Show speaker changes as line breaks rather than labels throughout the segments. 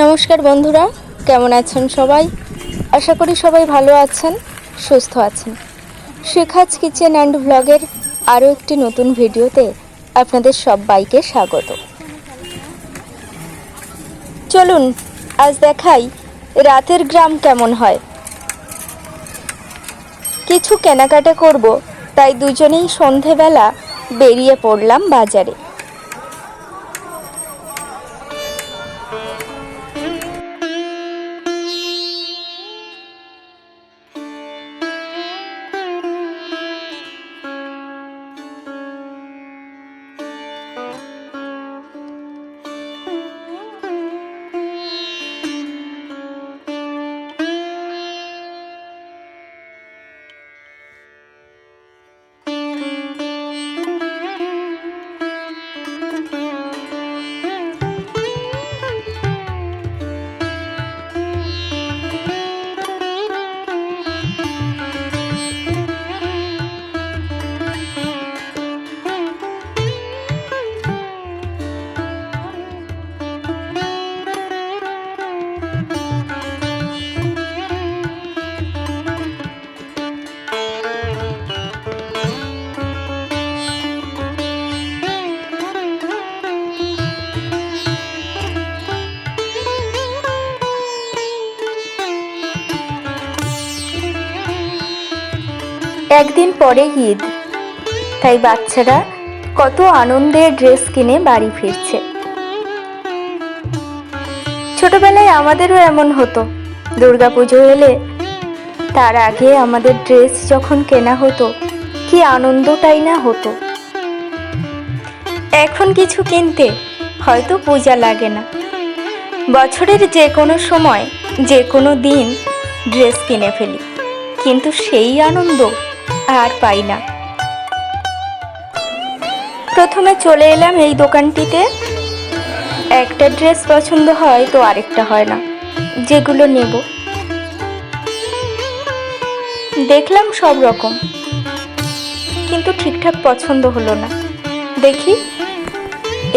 নমস্কার বন্ধুরা, কেমন আছেন সবাই? আশা করি সবাই ভালো আছেন, সুস্থ আছেন। শেখাজ কিচেন অ্যান্ড ব্লগের আরও একটি নতুন ভিডিওতে আপনাদের সবাইকে স্বাগত। চলুন আজ দেখাই রাতের গ্রাম কেমন হয়। কিছু কেনাকাটা করব, তাই দুজনেই সন্ধেবেলা বেরিয়ে পড়লাম বাজারে। একদিন পরে ঈদ, তাই বাচ্চারা কত আনন্দে ড্রেস কিনে বাড়ি ফিরছে। ছোটবেলায় আমাদেরও এমন হতো, দুর্গাপুজো এলে তার আগে আমাদের ড্রেস যখন কেনা হতো, কি আনন্দটাই না হতো। এখন কিছু কিনতে হয়তো পূজা লাগে না, বছরের যে কোনো সময় যে কোনো দিন ড্রেস কিনে ফেলি, কিন্তু সেই আনন্দ আর পাই না। প্রথমে চলে এলাম এই দোকানটিতে। একটা ড্রেস পছন্দ হয় তো আরেকটা হয় না, যেগুলো নেব দেখলাম সব রকম, কিন্তু ঠিকঠাক পছন্দ হলো না। দেখি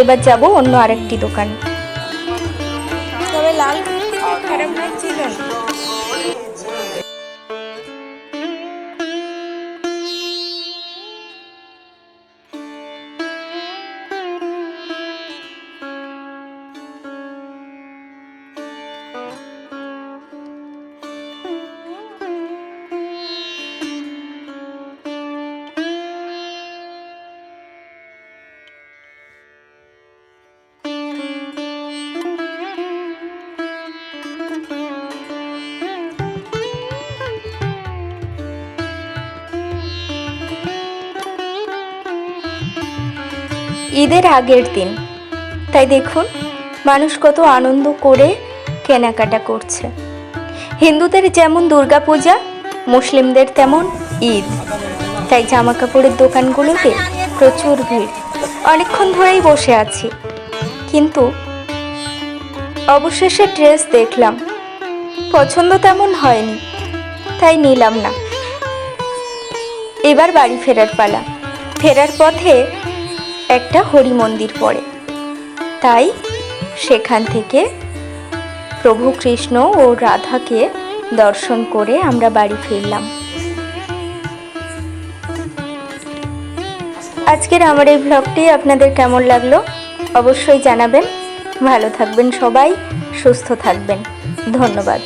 এবার যাব অন্য আরেকটি দোকানে। তবে লাল খারাপ লাগছিল না। ঈদের আগের দিন, তাই দেখুন মানুষ কত আনন্দ করে কেনাকাটা করছে। হিন্দুদের যেমন দুর্গাপূজা, মুসলিমদের তেমন ঈদ, তাই জামা কাপড়ের দোকানগুলোতে প্রচুর ভিড়। অনেকক্ষণ ধরেই বসে আছি, কিন্তু অবশেষে ড্রেস দেখলাম, পছন্দ তেমন হয়নি, তাই নিলাম না। এবার বাড়ি ফেরার পালা। ফেরার পথে একটা হরি মন্দির পড়ে, তাই সেখান থেকে প্রভু কৃষ্ণ ও রাধাকে দর্শন করে আমরা বাড়ি ফিরলাম। আজকের আমার এই ব্লগটি আপনাদের কেমন লাগলো অবশ্যই জানাবেন। ভালো থাকবেন সবাই, সুস্থ থাকবেন। ধন্যবাদ।